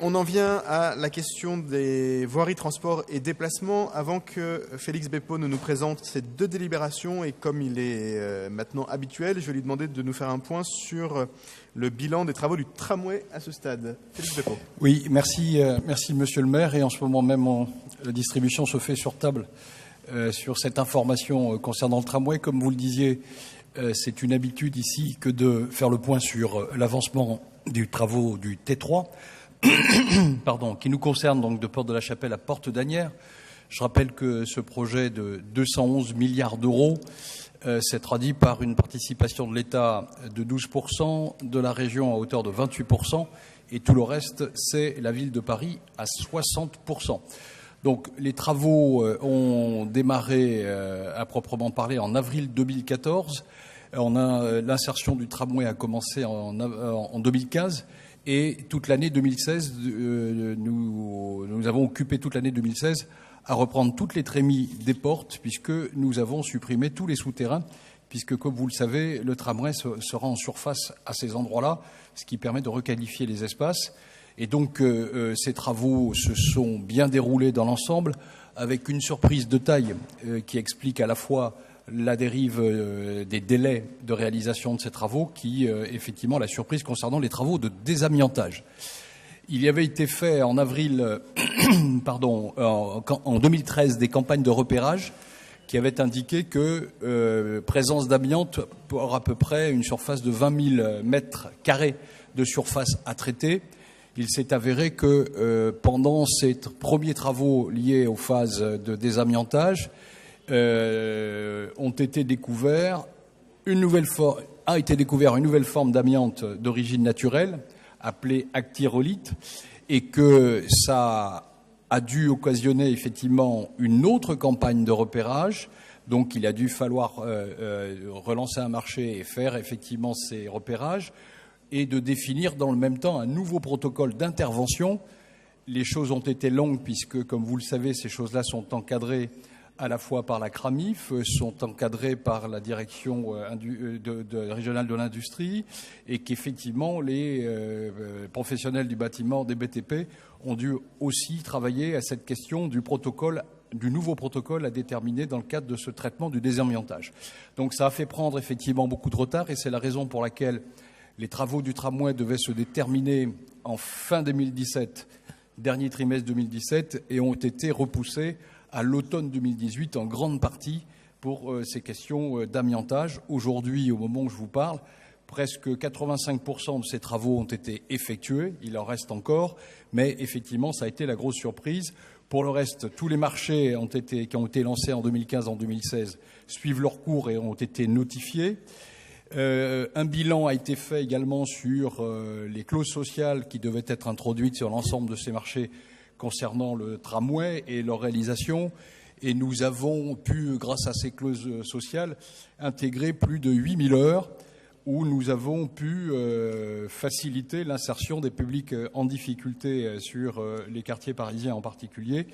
on en vient à la question des voiries, transports et déplacements. Avant que Félix Beppo ne nous présente ces deux délibérations, et comme il est maintenant habituel, je vais lui demander de nous faire un point sur le bilan des travaux du tramway à ce stade. Félix Beppo. Oui, merci Monsieur le maire. Et en ce moment même, la distribution se fait sur table sur cette information concernant le tramway. Comme vous le disiez, c'est une habitude ici que de faire le point sur l'avancement des travaux du T3, pardon, qui nous concerne donc de Porte de la Chapelle à Porte d'Asnières. Je rappelle que ce projet de 211 milliards d'euros s'est traduit par une participation de l'État de 12%, de la région à hauteur de 28%, et tout le reste, c'est la ville de Paris à 60%. Donc les travaux ont démarré à proprement parler en avril 2014. L'insertion du tramway a commencé en 2015 et toute l'année 2016, nous avons occupé toute l'année 2016 à reprendre toutes les trémies des portes puisque nous avons supprimé tous les souterrains puisque, comme vous le savez, le tramway sera en surface à ces endroits-là, ce qui permet de requalifier les espaces. Et donc, ces travaux se sont bien déroulés dans l'ensemble, avec une surprise de taille qui explique à la fois la dérive des délais de réalisation de ces travaux, qui, effectivement, la surprise concernant les travaux de désamiantage. Il y avait été fait en avril, en 2013, des campagnes de repérage qui avaient indiqué que présence d'amiante pour à peu près une surface de 20 000 mètres carrés de surface à traiter. Il s'est avéré que pendant ces premiers travaux liés aux phases de désamiantage, a été découvert une nouvelle forme d'amiante d'origine naturelle, appelée actyrolite, et que ça a dû occasionner effectivement une autre campagne de repérage. Donc il a dû falloir relancer un marché et faire effectivement ces repérages, et de définir dans le même temps un nouveau protocole d'intervention. Les choses ont été longues puisque, comme vous le savez, ces choses-là sont encadrées à la fois par la CRAMIF, sont encadrées par la direction régionale de l'industrie, et qu'effectivement les professionnels du bâtiment, des BTP, ont dû aussi travailler à cette question du nouveau protocole à déterminer dans le cadre de ce traitement du désamiantage. Donc ça a fait prendre effectivement beaucoup de retard, et c'est la raison pour laquelle les travaux du tramway devaient se terminer en fin 2017, dernier trimestre 2017, et ont été repoussés à l'automne 2018 en grande partie pour ces questions d'amiantage. Aujourd'hui, au moment où je vous parle, presque 85% de ces travaux ont été effectués. Il en reste encore, mais effectivement, ça a été la grosse surprise. Pour le reste, tous les marchés qui ont été lancés en 2015, en 2016, suivent leur cours et ont été notifiés. Un bilan a été fait également sur les clauses sociales qui devaient être introduites sur l'ensemble de ces marchés concernant le tramway et leur réalisation. Et nous avons pu, grâce à ces clauses sociales, intégrer plus de 8000 heures où nous avons pu faciliter l'insertion des publics en difficulté sur les quartiers parisiens en particulier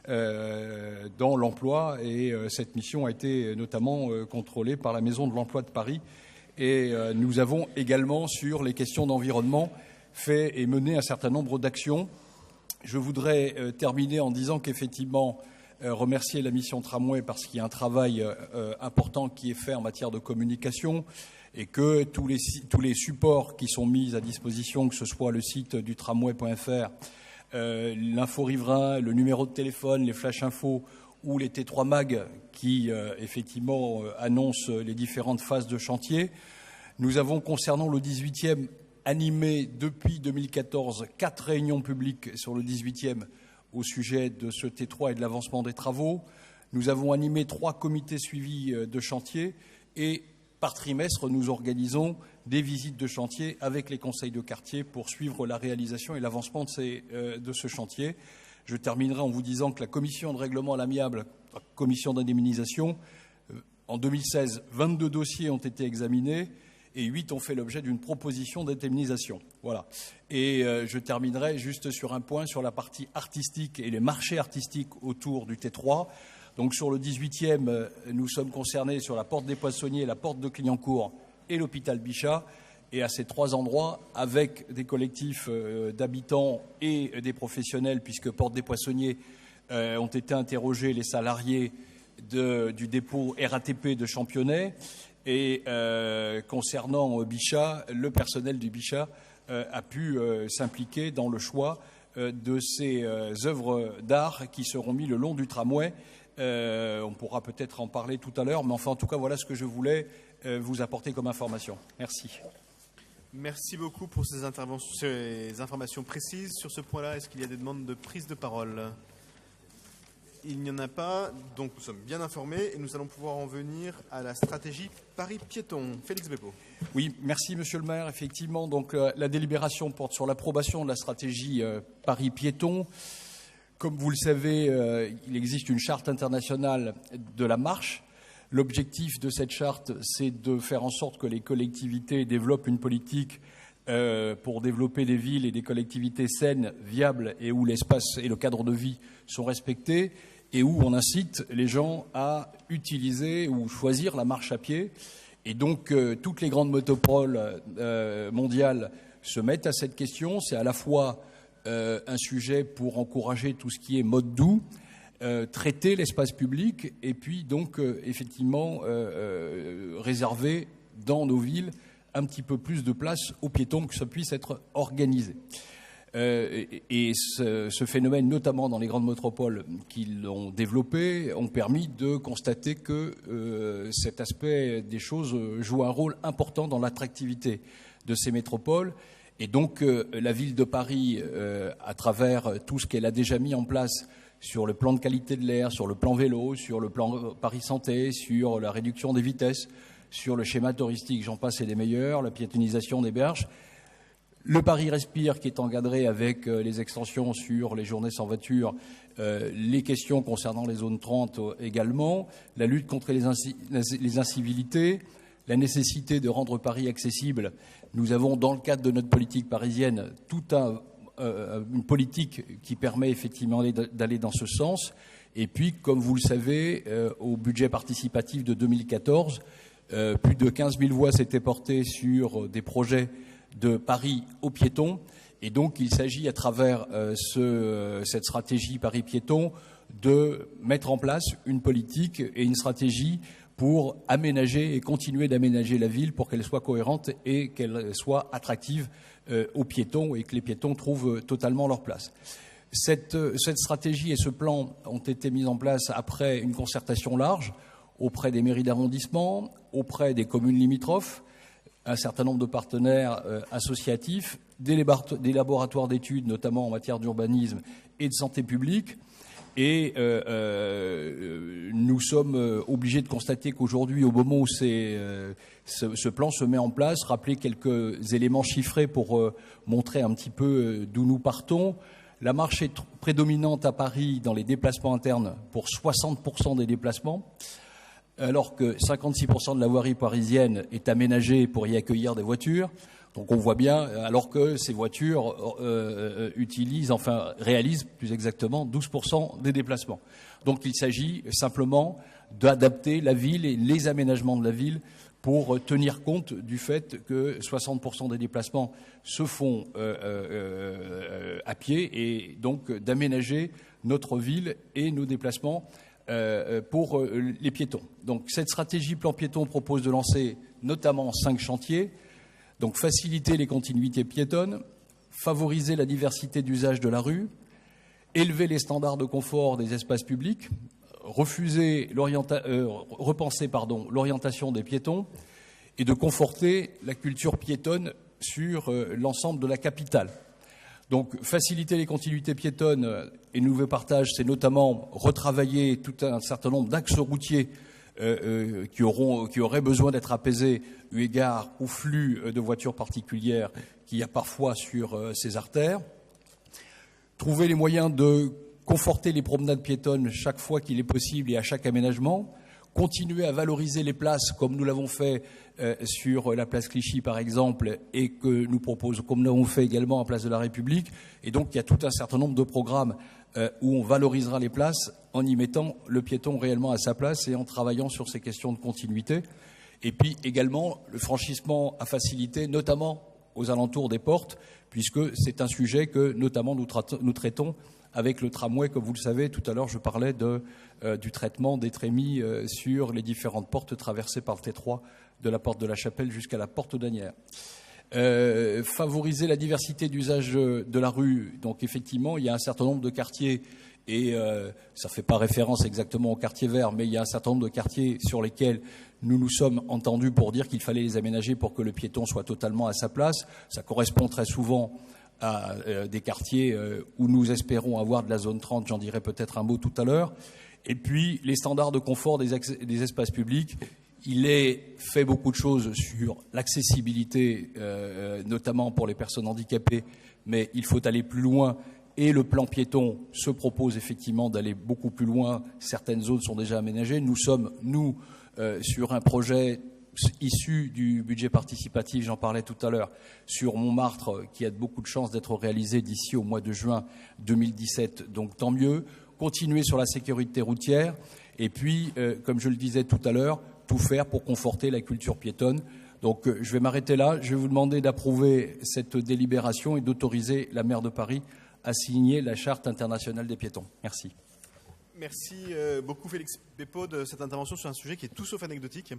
dans l'emploi. Et cette mission a été notamment contrôlée par la Maison de l'Emploi de Paris. Et nous avons également, sur les questions d'environnement, fait et mené un certain nombre d'actions. Je voudrais terminer en disant qu'effectivement, remercier la mission Tramway parce qu'il y a un travail important qui est fait en matière de communication, et que tous les supports qui sont mis à disposition, que ce soit le site du tramway.fr, l'info riverain, le numéro de téléphone, les flash infos ou les T3 Mag qui, effectivement, annoncent les différentes phases de chantier. Nous avons, concernant le 18e, animé depuis 2014 4 réunions publiques sur le 18e au sujet de ce T3 et de l'avancement des travaux. Nous avons animé 3 comités suivis de chantier, et par trimestre, nous organisons des visites de chantier avec les conseils de quartier pour suivre la réalisation et l'avancement de ce chantier. Je terminerai en vous disant que la commission de règlement à l'amiable, la commission d'indemnisation, en 2016, 22 dossiers ont été examinés et 8 ont fait l'objet d'une proposition d'indemnisation. Voilà. Et je terminerai juste sur un point sur la partie artistique et les marchés artistiques autour du T3. Donc sur le 18e, nous sommes concernés sur la porte des Poissonniers, la porte de Clignancourt et l'hôpital Bichat. Et à ces 3 endroits, avec des collectifs d'habitants et des professionnels, puisque Porte des Poissonniers ont été interrogés, les salariés du dépôt RATP de Championnet. Et concernant Bichat, le personnel du Bichat a pu s'impliquer dans le choix de ces œuvres d'art qui seront mises le long du tramway. On pourra peut-être en parler tout à l'heure, mais enfin, en tout cas, voilà ce que je voulais vous apporter comme information. Merci. Merci beaucoup pour ces informations précises. Sur ce point-là, est-ce qu'il y a des demandes de prise de parole ? Il n'y en a pas, donc nous sommes bien informés et nous allons pouvoir en venir à la stratégie Paris piéton. Félix Beppo. Oui, merci Monsieur le maire. Effectivement, donc la délibération porte sur l'approbation de la stratégie Paris piéton. Comme vous le savez, il existe une charte internationale de la marche. L'objectif de cette charte, c'est de faire en sorte que les collectivités développent une politique pour développer des villes et des collectivités saines, viables et où l'espace et le cadre de vie sont respectés et où on incite les gens à utiliser ou choisir la marche à pied. Et donc, toutes les grandes métropoles mondiales se mettent à cette question. C'est à la fois un sujet pour encourager tout ce qui est mode doux, traiter l'espace public et puis donc effectivement réserver dans nos villes un petit peu plus de place aux piétons, que ça puisse être organisé. Et ce phénomène, notamment dans les grandes métropoles qui l'ont développé, ont permis de constater que cet aspect des choses joue un rôle important dans l'attractivité de ces métropoles. Et donc la ville de Paris, à travers tout ce qu'elle a déjà mis en place sur le plan de qualité de l'air, sur le plan vélo, sur le plan Paris Santé, sur la réduction des vitesses, sur le schéma touristique, j'en passe et des meilleurs, la piétonisation des berges, le Paris Respire qui est encadré avec les extensions sur les journées sans voiture, les questions concernant les zones 30 également, la lutte contre les incivilités, la nécessité de rendre Paris accessible. Nous avons, dans le cadre de notre politique parisienne, toute une politique qui permet effectivement d'aller dans ce sens. Et puis, comme vous le savez, au budget participatif de 2014, plus de 15 000 voix s'étaient portées sur des projets de Paris aux piétons. Et donc, il s'agit, à travers cette stratégie Paris piéton, de mettre en place une politique et une stratégie pour aménager et continuer d'aménager la ville pour qu'elle soit cohérente et qu'elle soit attractive aux piétons et que les piétons trouvent totalement leur place. Cette stratégie et ce plan ont été mis en place après une concertation large auprès des mairies d'arrondissement, auprès des communes limitrophes, un certain nombre de partenaires associatifs, des laboratoires d'études, notamment en matière d'urbanisme et de santé publique. Et nous sommes obligés de constater qu'aujourd'hui, au moment où ce plan se met en place, rappeler quelques éléments chiffrés pour montrer un petit peu d'où nous partons. La marche est prédominante à Paris dans les déplacements internes pour 60% des déplacements, alors que 56% de la voirie parisienne est aménagée pour y accueillir des voitures. Donc on voit bien, alors que ces voitures réalisent plus exactement 12% des déplacements. Donc il s'agit simplement d'adapter la ville et les aménagements de la ville pour tenir compte du fait que 60% des déplacements se font à pied et donc d'aménager notre ville et nos déplacements pour les piétons. Donc cette stratégie plan piéton propose de lancer notamment 5 chantiers. Donc faciliter les continuités piétonnes, favoriser la diversité d'usage de la rue, élever les standards de confort des espaces publics, repenser l'orientation des piétons et de conforter la culture piétonne sur l'ensemble de la capitale. Donc faciliter les continuités piétonnes et nouveaux partages, c'est notamment retravailler tout un certain nombre d'axes routiers qui auraient besoin d'être apaisés eu égard au flux de voitures particulières qu'il y a parfois sur ces artères. Trouver les moyens de conforter les promenades piétonnes chaque fois qu'il est possible et à chaque aménagement. Continuer à valoriser les places comme nous l'avons fait sur la place Clichy par exemple et que nous proposons, comme nous l'avons fait également à Place de la République. Et donc il y a tout un certain nombre de programmes où on valorisera les places en y mettant le piéton réellement à sa place et en travaillant sur ces questions de continuité. Et puis également le franchissement à faciliter, notamment aux alentours des portes, puisque c'est un sujet que notamment nous traitons avec le tramway. Comme vous le savez, tout à l'heure je parlais du traitement des trémies sur les différentes portes traversées par le T3, de la porte de la Chapelle jusqu'à la porte d'Asnières. Favoriser la diversité d'usage de la rue. Donc effectivement, il y a un certain nombre de quartiers, et ça ne fait pas référence exactement au quartier vert, mais il y a un certain nombre de quartiers sur lesquels nous nous sommes entendus pour dire qu'il fallait les aménager pour que le piéton soit totalement à sa place. Ça correspond très souvent à des quartiers où nous espérons avoir de la zone 30, j'en dirai peut-être un mot tout à l'heure. Et puis les standards de confort des espaces publics. Il est fait beaucoup de choses sur l'accessibilité, notamment pour les personnes handicapées, mais il faut aller plus loin. Et le plan piéton se propose effectivement d'aller beaucoup plus loin. Certaines zones sont déjà aménagées. Nous sommes, sur un projet issu du budget participatif, j'en parlais tout à l'heure, sur Montmartre, qui a beaucoup de chances d'être réalisé d'ici au mois de juin 2017. Donc tant mieux. Continuer sur la sécurité routière. Et puis, comme je le disais tout à l'heure, tout faire pour conforter la culture piétonne. Donc je vais m'arrêter là. Je vais vous demander d'approuver cette délibération et d'autoriser la maire de Paris à signer la Charte internationale des piétons. Merci. Merci beaucoup Félix Beppo de cette intervention sur un sujet qui est tout sauf anecdotique,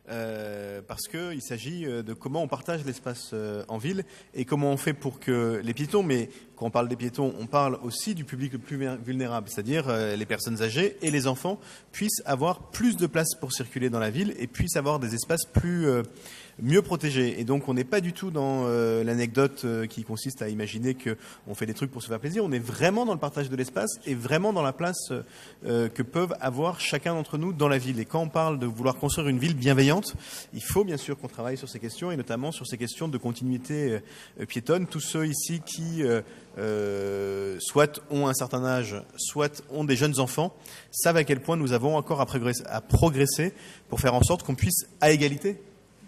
parce qu'il s'agit de comment on partage l'espace en ville et comment on fait pour que les piétons, mais quand on parle des piétons, on parle aussi du public le plus vulnérable, c'est-à-dire les personnes âgées et les enfants, puissent avoir plus de place pour circuler dans la ville et puissent avoir des espaces mieux protégés. Et donc on n'est pas du tout dans l'anecdote qui consiste à imaginer qu'on fait des trucs pour se faire plaisir. On est vraiment dans le partage de l'espace et vraiment dans la place que peuvent avoir chacun d'entre nous dans la ville. Et quand on parle de vouloir construire une ville bienveillante, il faut bien sûr qu'on travaille sur ces questions et notamment sur ces questions de continuité piétonne. Tous ceux ici qui soit ont un certain âge, soit ont des jeunes enfants, savent à quel point nous avons encore à progresser pour faire en sorte qu'on puisse à égalité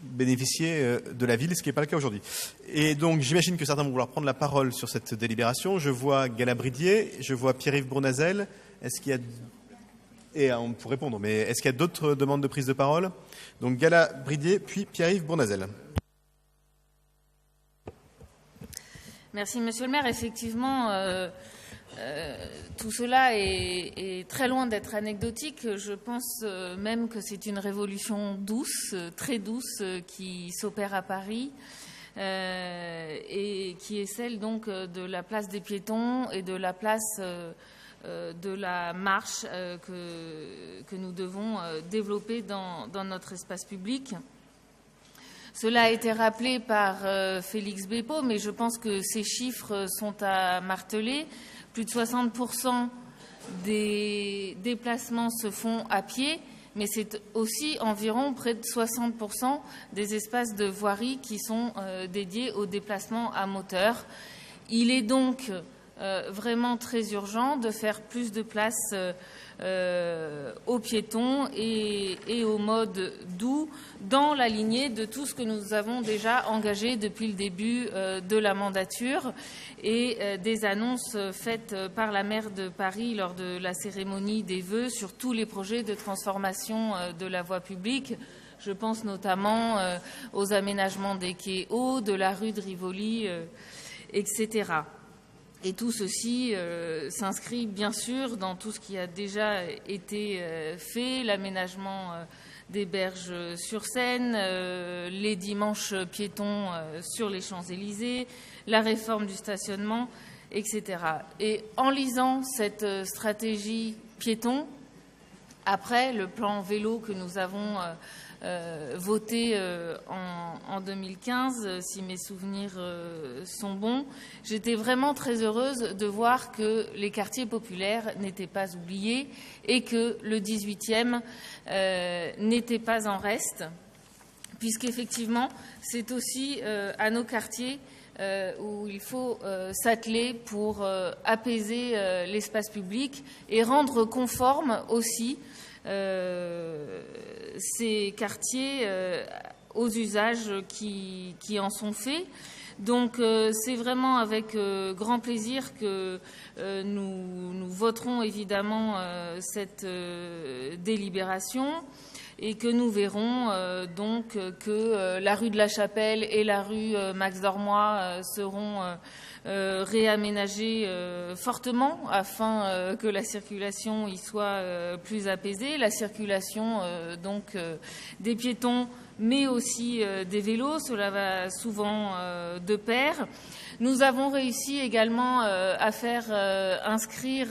bénéficier de la ville, ce qui n'est pas le cas aujourd'hui. Et donc j'imagine que certains vont vouloir prendre la parole sur cette délibération. Je vois Gala Bridier, je vois Pierre-Yves Bournazel. Est-ce qu'il y a... Et on peut répondre, mais est-ce qu'il y a d'autres demandes de prise de parole? Donc Gala Bridier, puis Pierre-Yves Bournazel. Merci Monsieur le maire. Effectivement, tout cela est très loin d'être anecdotique. Je pense même que c'est une révolution douce, très douce, qui s'opère à Paris et qui est celle donc de la place des piétons et de la place de la marche que nous devons développer dans notre espace public. Cela a été rappelé par Félix Beppo, mais je pense que ces chiffres sont à marteler. Plus de 60% des déplacements se font à pied, mais c'est aussi environ près de 60% des espaces de voirie qui sont dédiés aux déplacements à moteur. Il est donc vraiment très urgent de faire plus de place aux piétons et aux modes doux dans la lignée de tout ce que nous avons déjà engagé depuis le début de la mandature et des annonces faites par la maire de Paris lors de la cérémonie des vœux sur tous les projets de transformation de la voie publique. Je pense notamment aux aménagements des quais hauts, de la rue de Rivoli, etc. Et tout ceci s'inscrit bien sûr dans tout ce qui a déjà été fait, l'aménagement des berges sur Seine, les dimanches piétons sur les Champs-Élysées, la réforme du stationnement, etc. Et en lisant cette stratégie piéton, après le plan vélo que nous avons voté en 2015, si mes souvenirs sont bons, j'étais vraiment très heureuse de voir que les quartiers populaires n'étaient pas oubliés et que le 18e n'était pas en reste, puisqu'effectivement, c'est aussi à nos quartiers où il faut s'atteler pour apaiser l'espace public et rendre conforme aussi ces quartiers aux usages qui en sont faits. Donc c'est vraiment avec grand plaisir que nous voterons évidemment cette délibération. et que nous verrons donc que la rue de la Chapelle et la rue Max Dormoy seront réaménagées fortement afin que la circulation y soit plus apaisée. La circulation donc des piétons, mais aussi des vélos, cela va souvent de pair. Nous avons réussi également à faire inscrire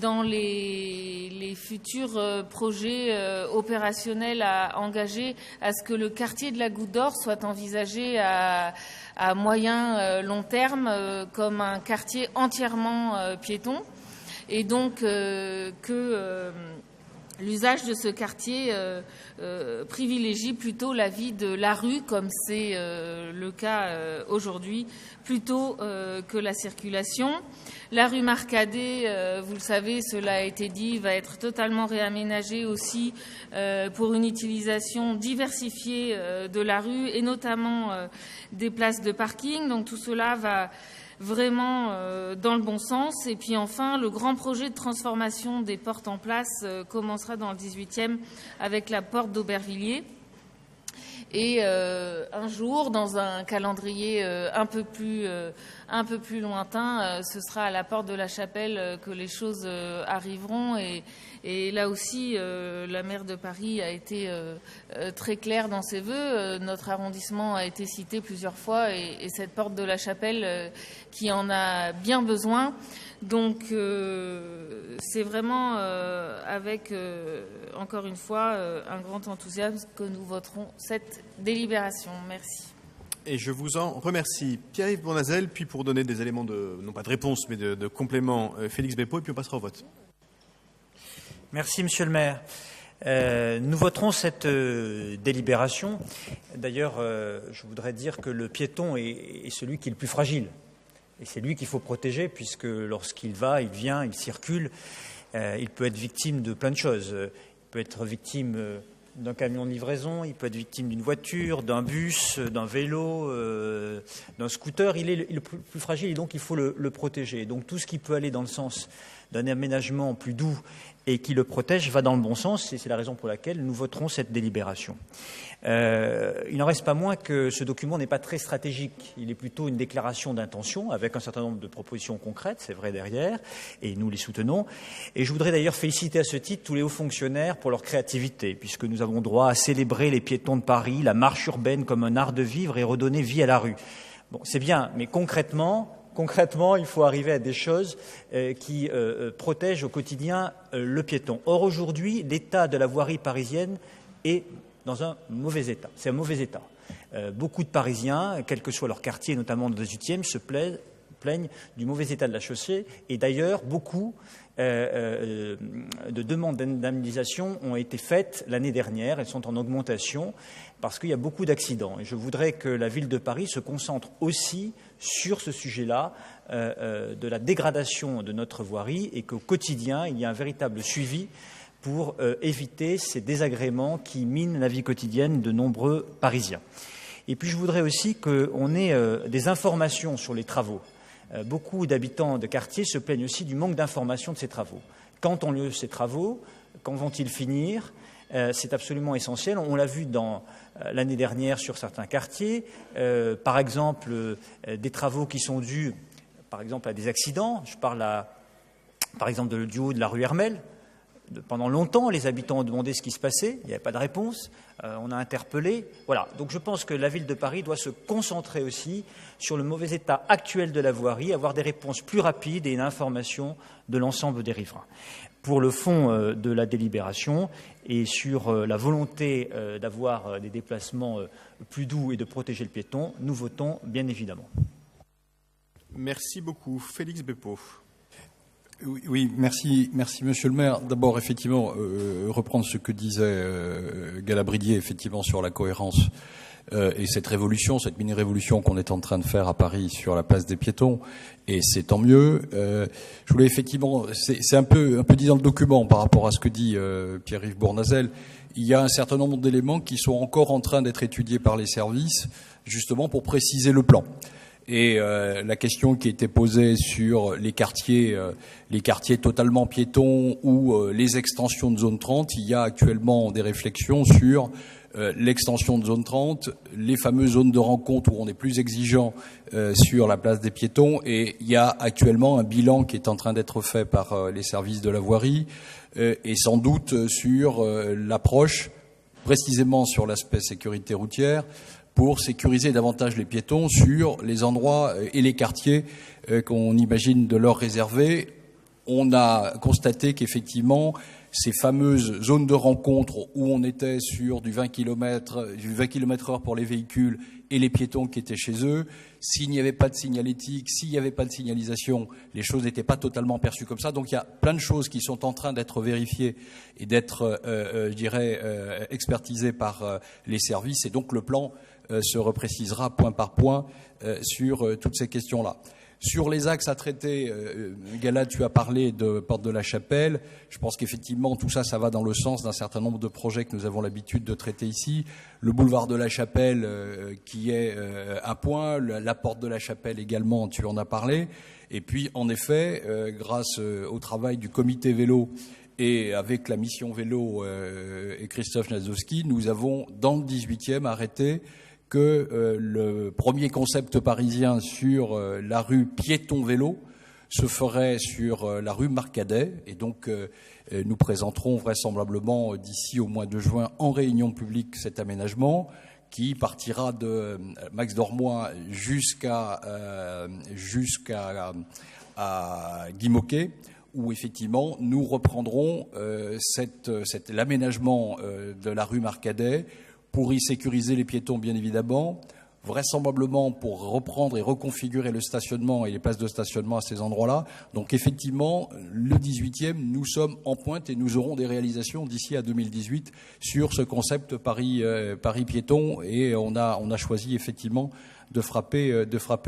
dans les futurs projets opérationnels à engager à ce que le quartier de la Goutte d'Or soit envisagé à moyen long terme comme un quartier entièrement piéton, et donc que l'usage de ce quartier privilégie plutôt la vie de la rue, comme c'est le cas aujourd'hui, plutôt que la circulation. La rue Marcadet, vous le savez, cela a été dit, va être totalement réaménagée aussi pour une utilisation diversifiée de la rue et notamment des places de parking. Donc tout cela va vraiment dans le bon sens. Et puis enfin, le grand projet de transformation des portes en place commencera dans le 18e avec la porte d'Aubervilliers. Et un jour, dans un calendrier un peu plus lointain, ce sera à la porte de la Chapelle que les choses arriveront. Et là aussi, la maire de Paris a été très claire dans ses vœux. Notre arrondissement a été cité plusieurs fois et cette porte de la Chapelle qui en a bien besoin. Donc c'est vraiment avec, encore une fois, un grand enthousiasme que nous voterons cette délibération. Merci. Et je vous en remercie. Pierre-Yves Bournazel, puis pour donner des éléments non pas de réponse, mais de complément, Félix Beppo, et puis on passera au vote. Merci, Monsieur le maire. Nous voterons cette délibération. D'ailleurs, je voudrais dire que le piéton est celui qui est le plus fragile. Et c'est lui qu'il faut protéger, puisque lorsqu'il va, il vient, il circule, il peut être victime de plein de choses. Il peut être victime d'un camion de livraison, il peut être victime d'une voiture, d'un bus, d'un vélo, d'un scooter. Il est le plus fragile et donc il faut le protéger. Donc tout ce qui peut aller dans le sens d'un aménagement plus doux et qui le protège va dans le bon sens, et c'est la raison pour laquelle nous voterons cette délibération. Il n'en reste pas moins que ce document n'est pas très stratégique. Il est plutôt une déclaration d'intention avec un certain nombre de propositions concrètes, c'est vrai derrière, et nous les soutenons. Et je voudrais d'ailleurs féliciter à ce titre tous les hauts fonctionnaires pour leur créativité, puisque nous avons droit à célébrer les piétons de Paris, la marche urbaine comme un art de vivre et redonner vie à la rue. Bon, c'est bien, mais concrètement, il faut arriver à des choses qui protègent au quotidien le piéton. Or, aujourd'hui, l'état de la voirie parisienne est dans un mauvais état. C'est un mauvais état. Beaucoup de Parisiens, quel que soit leur quartier, notamment dans le 18e, se plaignent du mauvais état de la chaussée. Et d'ailleurs, beaucoup de demandes d'indemnisation ont été faites l'année dernière. Elles sont en augmentation parce qu'il y a beaucoup d'accidents. Et je voudrais que la ville de Paris se concentre aussi sur ce sujet-là, de la dégradation de notre voirie, et qu'au quotidien, il y a un véritable suivi pour éviter ces désagréments qui minent la vie quotidienne de nombreux Parisiens. Et puis je voudrais aussi qu'on ait des informations sur les travaux. Beaucoup d'habitants de quartier se plaignent aussi du manque d'informations de ces travaux. Quand ont lieu ces travaux? Quand vont-ils finir? C'est absolument essentiel. On l'a vu l'année dernière sur certains quartiers. Par exemple, des travaux qui sont dus, par exemple, à des accidents. Je parle par exemple du haut de la rue Hermel. Pendant longtemps, les habitants ont demandé ce qui se passait. Il n'y avait pas de réponse. On a interpellé. Voilà. Donc je pense que la ville de Paris doit se concentrer aussi sur le mauvais état actuel de la voirie, avoir des réponses plus rapides et une information de l'ensemble des riverains. Pour le fond de la délibération et sur la volonté d'avoir des déplacements plus doux et de protéger le piéton, nous votons bien évidemment. Merci beaucoup. Félix Beppo. Oui, merci, monsieur le maire. D'abord, effectivement, reprendre ce que disait Galabridier, effectivement, sur la cohérence et cette révolution, cette mini-révolution qu'on est en train de faire à Paris sur la place des piétons, et c'est tant mieux. Je voulais effectivement, c'est un peu dit dans le document par rapport à ce que dit Pierre-Yves Bournazel. Il y a un certain nombre d'éléments qui sont encore en train d'être étudiés par les services, justement pour préciser le plan. Et la question qui était posée sur les quartiers totalement piétons ou les extensions de zone 30, il y a actuellement des réflexions sur l'extension de zone 30, les fameuses zones de rencontre où on est plus exigeant sur la place des piétons, et il y a actuellement un bilan qui est en train d'être fait par les services de la voirie et sans doute sur l'approche, précisément sur l'aspect sécurité routière, pour sécuriser davantage les piétons sur les endroits et les quartiers qu'on imagine de leur réserver. On a constaté qu'effectivement, ces fameuses zones de rencontre où on était sur du 20 km/h pour les véhicules et les piétons qui étaient chez eux, s'il n'y avait pas de signalétique, s'il n'y avait pas de signalisation, les choses n'étaient pas totalement perçues comme ça. Donc il y a plein de choses qui sont en train d'être vérifiées et d'être, expertisées par les services. Et donc le plan se reprécisera point par point sur toutes ces questions-là. Sur les axes à traiter, Gala, tu as parlé de Porte de la Chapelle. Je pense qu'effectivement, tout ça, ça va dans le sens d'un certain nombre de projets que nous avons l'habitude de traiter ici. Le boulevard de la Chapelle, qui est un point, la Porte de la Chapelle également, tu en as parlé. Et puis, en effet, grâce au travail du comité vélo et avec la mission vélo et Christophe Nazowski, nous avons, dans le 18e, arrêté que le premier concept parisien sur la rue piéton-vélo se ferait sur la rue Marcadet. Et donc, nous présenterons vraisemblablement d'ici au mois de juin en réunion publique cet aménagement qui partira de Max Dormois jusqu'à Guy Môquet, où effectivement nous reprendrons l'aménagement de la rue Marcadet pour y sécuriser les piétons, bien évidemment, vraisemblablement pour reprendre et reconfigurer le stationnement et les places de stationnement à ces endroits-là. Donc effectivement, le 18e, nous sommes en pointe et nous aurons des réalisations d'ici à 2018 sur ce concept Paris piéton, et on a choisi effectivement de frapper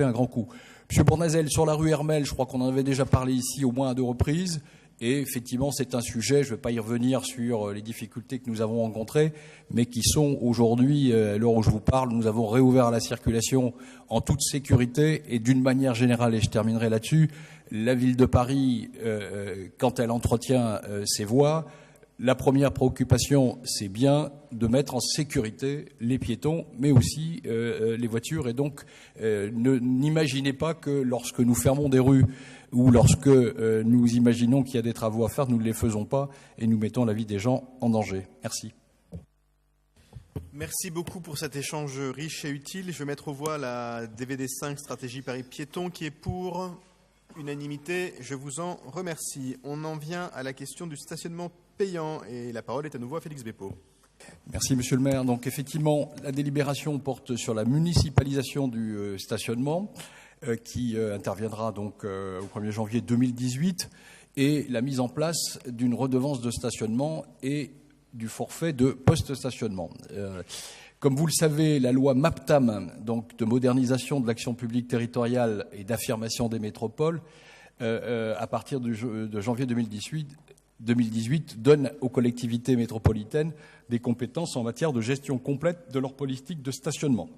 un grand coup. Monsieur Bournazel, sur la rue Hermel, je crois qu'on en avait déjà parlé ici au moins à 2 reprises. Et effectivement, c'est un sujet, je ne vais pas y revenir sur les difficultés que nous avons rencontrées, mais qui sont aujourd'hui, à l'heure où je vous parle, nous avons réouvert la circulation en toute sécurité et d'une manière générale, et je terminerai là-dessus, la ville de Paris, quand elle entretient ses voies, la première préoccupation, c'est bien de mettre en sécurité les piétons, mais aussi les voitures. Et donc, n'imaginez pas que lorsque nous fermons des rues ou lorsque nous imaginons qu'il y a des travaux à faire, nous ne les faisons pas et nous mettons la vie des gens en danger. Merci. Merci beaucoup pour cet échange riche et utile. Je vais mettre aux voix la DVD 5 Stratégie Paris Piéton qui est pour unanimité. Je vous en remercie. On en vient à la question du stationnement payant et la parole est à nouveau à Félix Beppo. Merci Monsieur le maire. Donc effectivement, la délibération porte sur la municipalisation du stationnement qui interviendra donc au 1er janvier 2018 et la mise en place d'une redevance de stationnement et du forfait de post-stationnement. Comme vous le savez, la loi MAPTAM, donc de modernisation de l'action publique territoriale et d'affirmation des métropoles, à partir de janvier 2018, donne aux collectivités métropolitaines des compétences en matière de gestion complète de leur politique de stationnement.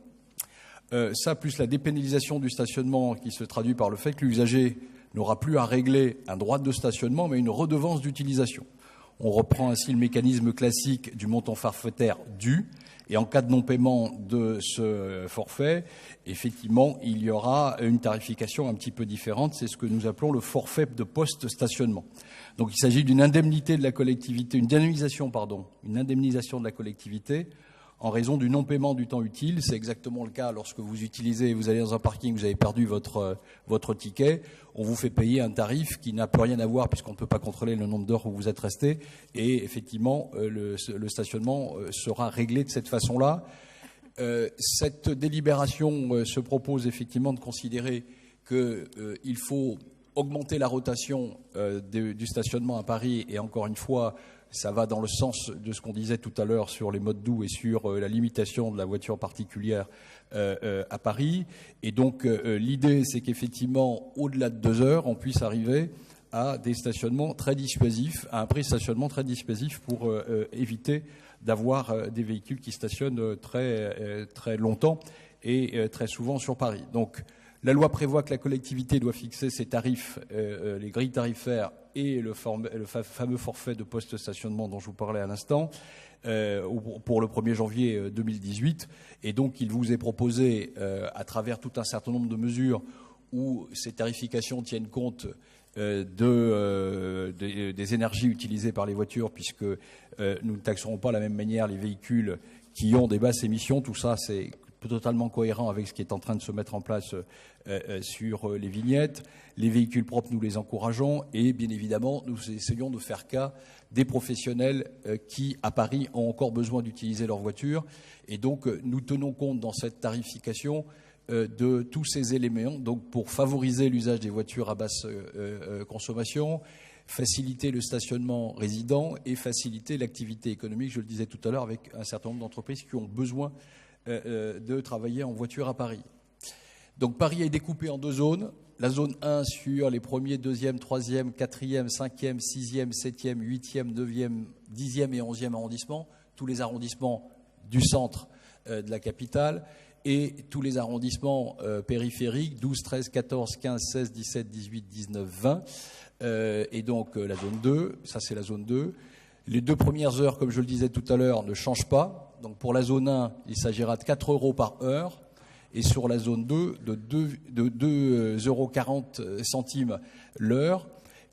Ça, plus la dépénalisation du stationnement qui se traduit par le fait que l'usager n'aura plus à régler un droit de stationnement, mais une redevance d'utilisation. On reprend ainsi le mécanisme classique du montant forfaitaire dû. Et en cas de non-paiement de ce forfait, effectivement, il y aura une tarification un petit peu différente. C'est ce que nous appelons le forfait de post-stationnement. Donc il s'agit d'une indemnité de la collectivité, une indemnisation de la collectivité en raison du non-paiement du temps utile. C'est exactement le cas lorsque vous allez dans un parking, vous avez perdu votre ticket. On vous fait payer un tarif qui n'a plus rien à voir puisqu'on ne peut pas contrôler le nombre d'heures où vous êtes resté. Et effectivement, le stationnement sera réglé de cette façon-là. Cette délibération se propose effectivement de considérer qu'il faut augmenter la rotation du stationnement à Paris. Et encore une fois, ça va dans le sens de ce qu'on disait tout à l'heure sur les modes doux et sur la limitation de la voiture particulière à Paris. Et donc, l'idée, c'est qu'effectivement, au-delà de 2 heures, on puisse arriver à des stationnements très dissuasifs, à un prix de stationnement très dissuasif pour éviter d'avoir des véhicules qui stationnent très longtemps et très souvent sur Paris. Donc, La loi prévoit que la collectivité doit fixer ses tarifs, les grilles tarifaires et le fameux forfait de post-stationnement dont je vous parlais à l'instant, pour le 1er janvier 2018. Et donc, il vous est proposé, à travers tout un certain nombre de mesures où ces tarifications tiennent compte des énergies utilisées par les voitures, puisque nous ne taxerons pas de la même manière les véhicules qui ont des basses émissions. Tout ça, c'est totalement cohérent avec ce qui est en train de se mettre en place sur les vignettes. Les véhicules propres, nous les encourageons et bien évidemment, nous essayons de faire cas des professionnels qui, à Paris, ont encore besoin d'utiliser leur voiture. Et donc, nous tenons compte dans cette tarification de tous ces éléments, donc pour favoriser l'usage des voitures à basse consommation, faciliter le stationnement résident et faciliter l'activité économique, je le disais tout à l'heure, avec un certain nombre d'entreprises qui ont besoin de travailler en voiture à Paris. Donc Paris est découpé en 2 zones. La zone 1 sur les 1er, 2e, 3e, 4e, 5e, 6e, 7e, 8e, 9e, 10e et 11e arrondissement, tous les arrondissements du centre de la capitale et tous les arrondissements périphériques, 12, 13, 14, 15, 16, 17, 18, 19, 20. Et donc la zone 2, ça c'est la zone 2. Les 2 premières heures, comme je le disais tout à l'heure, ne changent pas. Donc pour la zone 1, il s'agira de 4 € par heure. Et sur la zone 2, de 2,40 € l'heure.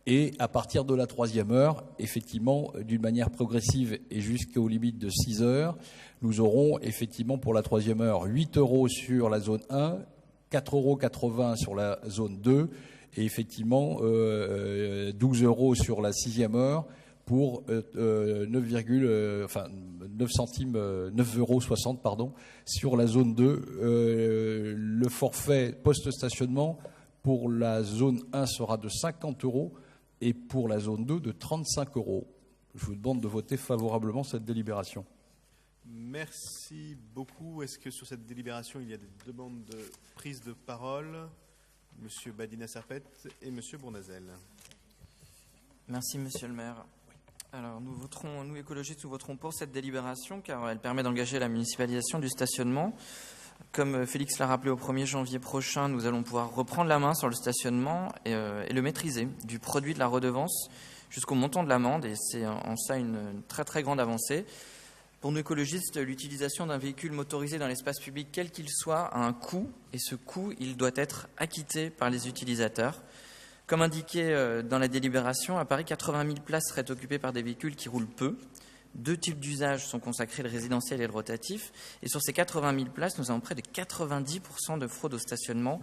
Et à partir de la 3e heure, effectivement, d'une manière progressive et jusqu'aux limites de 6 heures, nous aurons effectivement pour la 3e heure 8 € sur la zone 1, 4,80 € sur la zone 2 et effectivement 12 € sur la 6e heure pour 9,60 € sur la zone 2. Le forfait post-stationnement pour la zone 1 sera de 50 € et pour la zone 2 de 35 €. Je vous demande de voter favorablement cette délibération. Merci beaucoup. Est-ce que sur cette délibération, il y a des demandes de prise de parole? Monsieur Badina-Serpette et Monsieur Bournazel. Merci, Monsieur le maire. Alors, nous écologistes, nous voterons pour cette délibération car elle permet d'engager la municipalisation du stationnement. Comme Félix l'a rappelé, au 1er janvier prochain, nous allons pouvoir reprendre la main sur le stationnement et le maîtriser, du produit de la redevance jusqu'au montant de l'amende, et c'est en ça une très très grande avancée. Pour nous écologistes, l'utilisation d'un véhicule motorisé dans l'espace public, quel qu'il soit, a un coût, et ce coût, il doit être acquitté par les utilisateurs. Comme indiqué dans la délibération, à Paris, 80 000 places seraient occupées par des véhicules qui roulent peu. 2 types d'usages sont consacrés, le résidentiel et le rotatif. Et sur ces 80 000 places, nous avons près de 90% de fraude au stationnement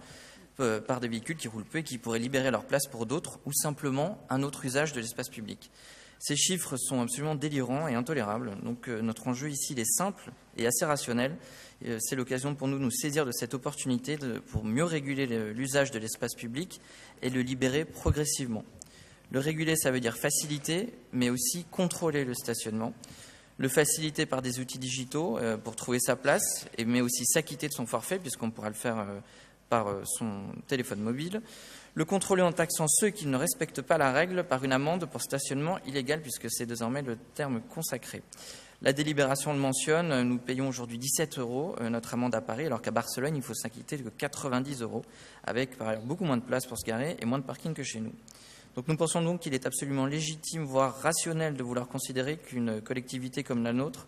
par des véhicules qui roulent peu et qui pourraient libérer leur place pour d'autres ou simplement un autre usage de l'espace public. Ces chiffres sont absolument délirants et intolérables. Donc notre enjeu ici, il est simple et assez rationnel. C'est l'occasion pour nous de nous saisir de cette opportunité pour mieux réguler l'usage de l'espace public et le libérer progressivement. Le réguler, ça veut dire faciliter, mais aussi contrôler le stationnement. Le faciliter par des outils digitaux pour trouver sa place, mais aussi s'acquitter de son forfait, puisqu'on pourra le faire par son téléphone mobile. Le contrôler en taxant ceux qui ne respectent pas la règle par une amende pour stationnement illégal, puisque c'est désormais le terme consacré. La délibération le mentionne, nous payons aujourd'hui 17 € notre amende à Paris, alors qu'à Barcelone, il faut s'acquitter de 90 €, avec par ailleurs beaucoup moins de place pour se garer et moins de parking que chez nous. Donc nous pensons donc qu'il est absolument légitime, voire rationnel, de vouloir considérer qu'une collectivité comme la nôtre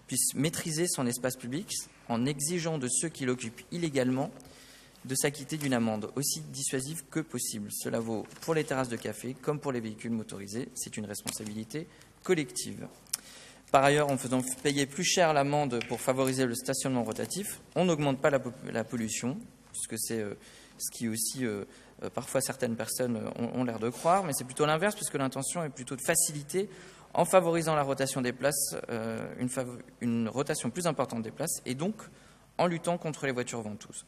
puisse maîtriser son espace public en exigeant de ceux qui l'occupent illégalement de s'acquitter d'une amende aussi dissuasive que possible. Cela vaut pour les terrasses de café comme pour les véhicules motorisés. C'est une responsabilité collective. Par ailleurs, en faisant payer plus cher l'amende pour favoriser le stationnement rotatif, on n'augmente pas la pollution, puisque c'est ce qui aussi, parfois certaines personnes ont l'air de croire, mais c'est plutôt l'inverse, puisque l'intention est plutôt de faciliter, en favorisant la rotation des places, une rotation plus importante des places, et donc en luttant contre les voitures ventouses.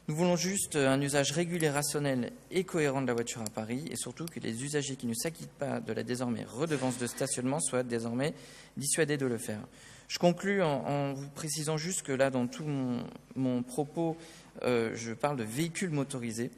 Nous voulons juste un usage régulier, rationnel et cohérent de la voiture à Paris, et surtout que les usagers qui ne s'acquittent pas de la désormais redevance de stationnement soient désormais dissuadés de le faire. Je conclus en vous précisant juste que là, dans tout mon propos, je parle de véhicules motorisés.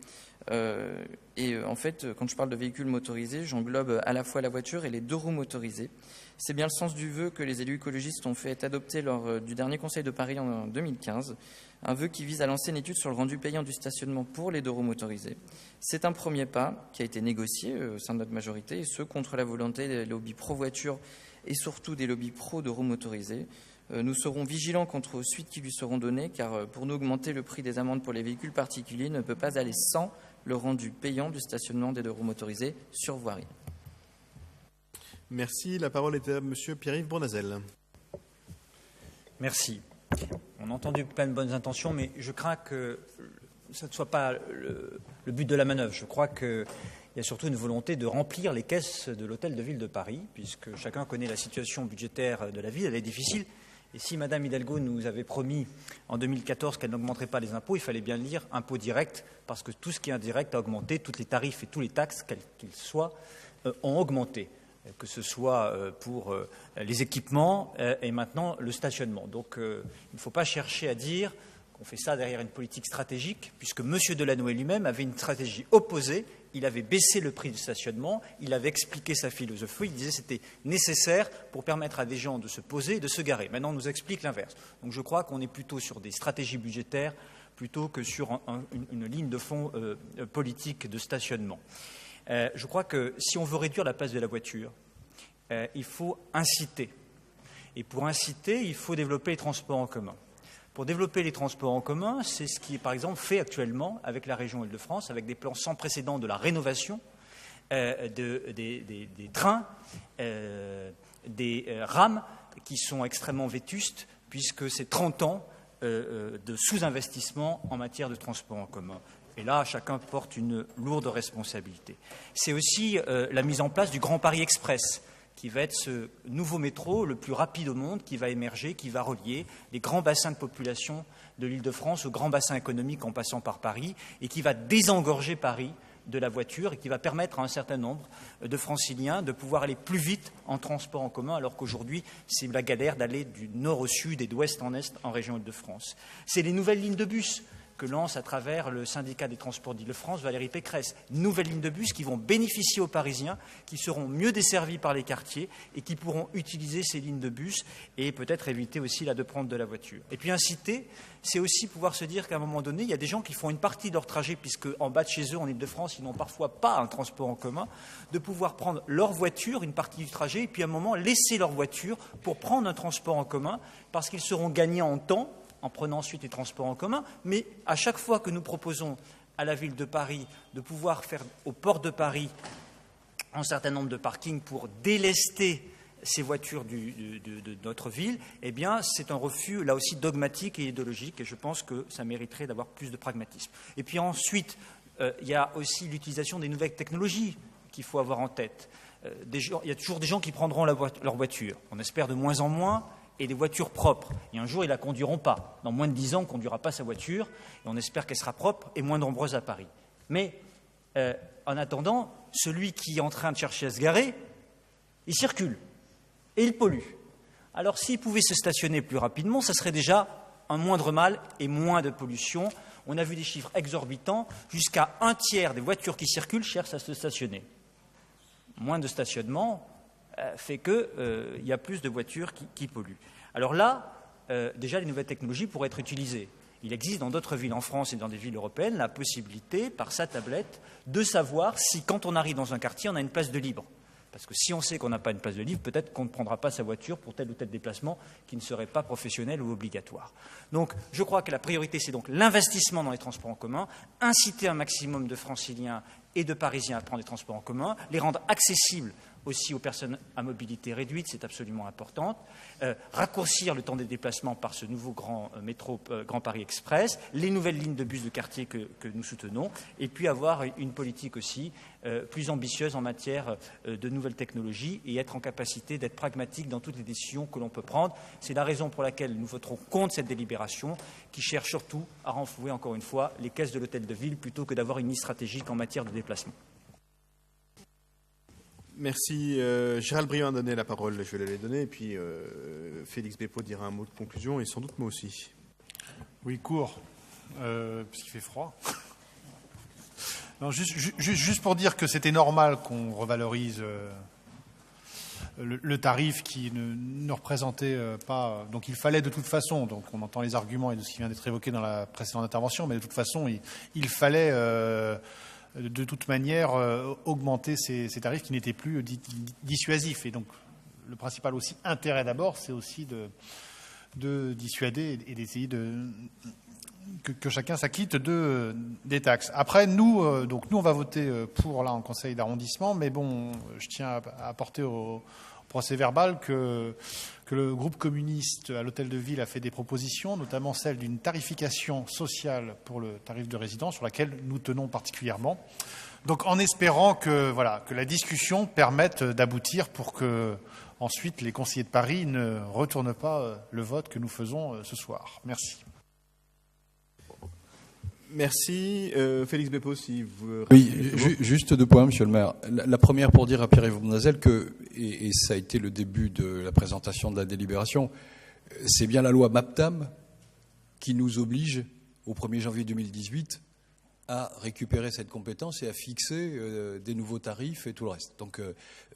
En fait, quand je parle de véhicules motorisés, j'englobe à la fois la voiture et les 2 roues motorisées. C'est bien le sens du vœu que les élus écologistes ont fait adopter lors du dernier Conseil de Paris en 2015, un vœu qui vise à lancer une étude sur le rendu payant du stationnement pour les 2 roues motorisées. C'est un premier pas qui a été négocié au sein de notre majorité, et ce, contre la volonté des lobbies pro-voiture et surtout des lobbies pro-2 roues motorisées. Nous serons vigilants contre aux suites qui lui seront données, car pour nous, augmenter le prix des amendes pour les véhicules particuliers ne peut pas aller sans le rendu payant du stationnement des 2 roues motorisées sur voirie. Merci. La parole est à Monsieur Pierre-Yves Bournazel. Merci. On a entendu plein de bonnes intentions, mais je crains que ça ne soit pas le but de la manœuvre. Je crois qu'il y a surtout une volonté de remplir les caisses de l'hôtel de ville de Paris, puisque chacun connaît la situation budgétaire de la ville, elle est difficile. Et si Mme Hidalgo nous avait promis en 2014 qu'elle n'augmenterait pas les impôts, il fallait bien lire impôts directs, parce que tout ce qui est indirect a augmenté, tous les tarifs et tous les taxes, quels qu'ils soient, ont augmenté, que ce soit pour les équipements et maintenant le stationnement. Donc il ne faut pas chercher à dire qu'on fait ça derrière une politique stratégique, puisque M. Delannoy lui-même avait une stratégie opposée. Il avait baissé le prix du stationnement, il avait expliqué sa philosophie, il disait que c'était nécessaire pour permettre à des gens de se poser et de se garer. Maintenant, on nous explique l'inverse. Donc je crois qu'on est plutôt sur des stratégies budgétaires plutôt que sur une ligne de fond politique de stationnement. Je crois que si on veut réduire la place de la voiture, il faut inciter. Et pour inciter, il faut développer les transports en commun. Pour développer les transports en commun, c'est ce qui est par exemple fait actuellement avec la région Île-de-France, avec des plans sans précédent de la rénovation des trains, des rames qui sont extrêmement vétustes, puisque c'est 30 ans de sous-investissement en matière de transport en commun. Et là, chacun porte une lourde responsabilité. C'est aussi la mise en place du Grand Paris Express, qui va être ce nouveau métro le plus rapide au monde, qui va émerger, qui va relier les grands bassins de population de l'Île-de-France aux grands bassins économiques en passant par Paris, et qui va désengorger Paris de la voiture et qui va permettre à un certain nombre de Franciliens de pouvoir aller plus vite en transport en commun, alors qu'aujourd'hui, c'est la galère d'aller du nord au sud et d'ouest en est en région Île-de-France. C'est les nouvelles lignes de bus que lance à travers le syndicat des transports d'Île-de-France, Valérie Pécresse. Nouvelles lignes de bus qui vont bénéficier aux Parisiens, qui seront mieux desservis par les quartiers et qui pourront utiliser ces lignes de bus et peut-être éviter aussi de prendre de la voiture. Et puis inciter, c'est aussi pouvoir se dire qu'à un moment donné, il y a des gens qui font une partie de leur trajet, puisque en bas de chez eux, en Île-de-France, ils n'ont parfois pas un transport en commun, de pouvoir prendre leur voiture, une partie du trajet, et puis à un moment laisser leur voiture pour prendre un transport en commun, parce qu'ils seront gagnants en temps, en prenant ensuite les transports en commun, mais à chaque fois que nous proposons à la ville de Paris de pouvoir faire au port de Paris un certain nombre de parkings pour délester ces voitures de notre ville, eh bien c'est un refus là aussi dogmatique et idéologique, et je pense que ça mériterait d'avoir plus de pragmatisme. Et puis ensuite, il y a aussi l'utilisation des nouvelles technologies qu'il faut avoir en tête. Il y a toujours des gens qui prendront leur voiture, on espère de moins en moins, et des voitures propres. Et un jour, ils ne la conduiront pas. Dans moins de 10 ans, on ne conduira pas sa voiture, et on espère qu'elle sera propre et moins nombreuse à Paris. Mais en attendant, celui qui est en train de chercher à se garer, il circule et il pollue. Alors s'il pouvait se stationner plus rapidement, ça serait déjà un moindre mal et moins de pollution. On a vu des chiffres exorbitants, jusqu'à 1/3 des voitures qui circulent cherchent à se stationner. Moins de stationnement fait qu'il y a plus de voitures qui polluent. Alors là, déjà, les nouvelles technologies pourraient être utilisées. Il existe dans d'autres villes en France et dans des villes européennes la possibilité, par sa tablette, de savoir si, quand on arrive dans un quartier, on a une place de libre. Parce que si on sait qu'on n'a pas une place de libre, peut-être qu'on ne prendra pas sa voiture pour tel ou tel déplacement qui ne serait pas professionnel ou obligatoire. Donc, je crois que la priorité, c'est donc l'investissement dans les transports en commun, inciter un maximum de Franciliens et de Parisiens à prendre les transports en commun, les rendre accessibles aussi aux personnes à mobilité réduite, c'est absolument important, raccourcir le temps des déplacements par ce nouveau grand métro Grand Paris Express, les nouvelles lignes de bus de quartier que nous soutenons, et puis avoir une politique aussi plus ambitieuse en matière de nouvelles technologies et être en capacité d'être pragmatique dans toutes les décisions que l'on peut prendre. C'est la raison pour laquelle nous voterons contre cette délibération qui cherche surtout à renflouer encore une fois les caisses de l'hôtel de ville plutôt que d'avoir une ligne stratégique en matière de déplacement. Merci. Gérald Briand a donné la parole, je vais la lui donner, et puis Félix Beppo dira un mot de conclusion, et sans doute moi aussi. Oui, court, puisqu'il fait froid. Non, juste pour dire que c'était normal qu'on revalorise le tarif qui ne représentait pas. Donc il fallait de toute façon, donc on entend les arguments et de ce qui vient d'être évoqué dans la précédente intervention, mais de toute façon, il fallait de toute manière augmenter ces tarifs qui n'étaient plus dissuasifs. Et donc le principal aussi intérêt d'abord, c'est aussi de dissuader et d'essayer que chacun s'acquitte des taxes. Après, nous, on va voter pour là en conseil d'arrondissement, mais bon, je tiens à apporter au procès verbal que le groupe communiste à l'hôtel de ville a fait des propositions, notamment celle d'une tarification sociale pour le tarif de résidence, sur laquelle nous tenons particulièrement. Donc, en espérant que la discussion permette d'aboutir pour que ensuite les conseillers de Paris ne retournent pas le vote que nous faisons ce soir. Merci. Merci. Félix Beppo, si vous... Oui, juste 2 points, monsieur le maire. La première pour dire à Pierre-Yves Bournazel que, et ça a été le début de la présentation de la délibération, c'est bien la loi MAPTAM qui nous oblige, au 1er janvier 2018, à récupérer cette compétence et à fixer des nouveaux tarifs et tout le reste. Donc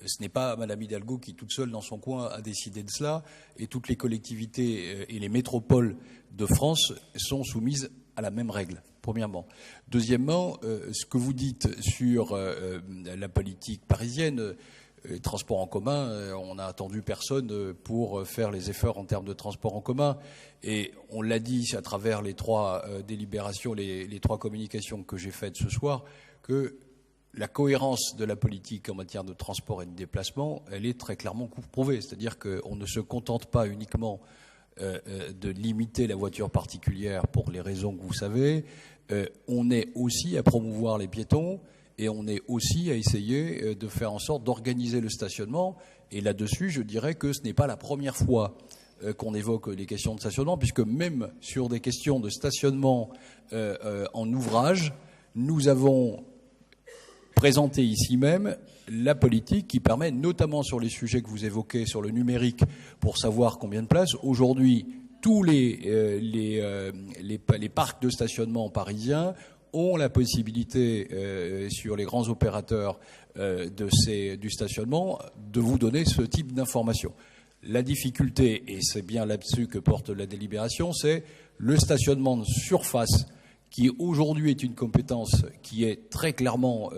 ce n'est pas Madame Hidalgo qui, toute seule dans son coin, a décidé de cela, et toutes les collectivités et les métropoles de France sont soumises à la même règle, premièrement. Deuxièmement, ce que vous dites sur la politique parisienne, transport en commun, on n'a attendu personne pour faire les efforts en termes de transport en commun. Et on l'a dit à travers les 3 délibérations, les 3 communications que j'ai faites ce soir, que la cohérence de la politique en matière de transport et de déplacement, elle est très clairement prouvée. C'est-à-dire qu'on ne se contente pas uniquement de limiter la voiture particulière pour les raisons que vous savez. On est aussi à promouvoir les piétons et on est aussi à essayer de faire en sorte d'organiser le stationnement. Et là-dessus, je dirais que ce n'est pas la première fois qu'on évoque les questions de stationnement, puisque même sur des questions de stationnement en ouvrage, nous avons présenté ici même la politique qui permet, notamment sur les sujets que vous évoquez, sur le numérique, pour savoir combien de places. Aujourd'hui, tous les parcs de stationnement parisiens ont la possibilité, sur les grands opérateurs du stationnement, de vous donner ce type d'informations. La difficulté, et c'est bien là-dessus que porte la délibération, c'est le stationnement de surface, qui aujourd'hui est une compétence qui est très clairement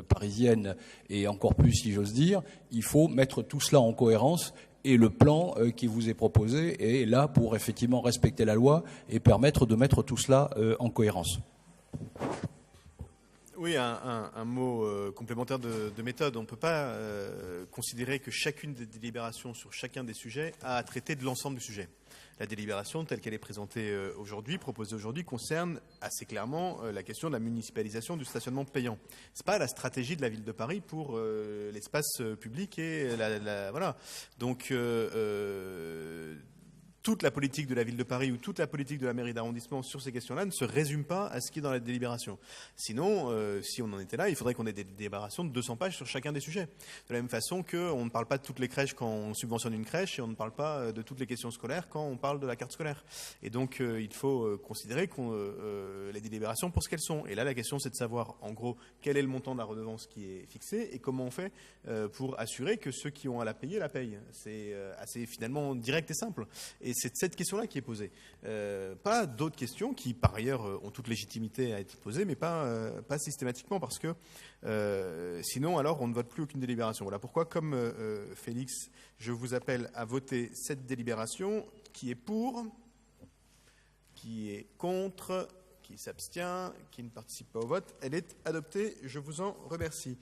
parisienne, et encore plus si j'ose dire. Il faut mettre tout cela en cohérence, et le plan qui vous est proposé est là pour effectivement respecter la loi et permettre de mettre tout cela en cohérence. Oui, un mot complémentaire de méthode. On ne peut pas considérer que chacune des délibérations sur chacun des sujets a à traiter de l'ensemble du sujet. La délibération telle qu'elle est présentée aujourd'hui, proposée aujourd'hui, concerne assez clairement la question de la municipalisation du stationnement payant. C'est pas la stratégie de la ville de Paris pour l'espace public et voilà. Donc toute la politique de la ville de Paris ou toute la politique de la mairie d'arrondissement sur ces questions-là ne se résume pas à ce qui est dans la délibération. Sinon, si on en était là, il faudrait qu'on ait des délibérations de 200 pages sur chacun des sujets. De la même façon qu'on ne parle pas de toutes les crèches quand on subventionne une crèche et on ne parle pas de toutes les questions scolaires quand on parle de la carte scolaire. Et donc, il faut considérer les délibérations pour ce qu'elles sont. Et là, la question, c'est de savoir, en gros, quel est le montant de la redevance qui est fixé et comment on fait pour assurer que ceux qui ont à la payer, la payent. C'est assez, finalement, direct et simple. Et c'est cette question-là qui est posée. Pas d'autres questions qui, par ailleurs, ont toute légitimité à être posées, mais pas systématiquement, parce que sinon, alors, on ne vote plus aucune délibération. Voilà pourquoi, comme Félix, je vous appelle à voter cette délibération qui est pour, qui est contre, qui s'abstient, qui ne participe pas au vote. Elle est adoptée. Je vous en remercie.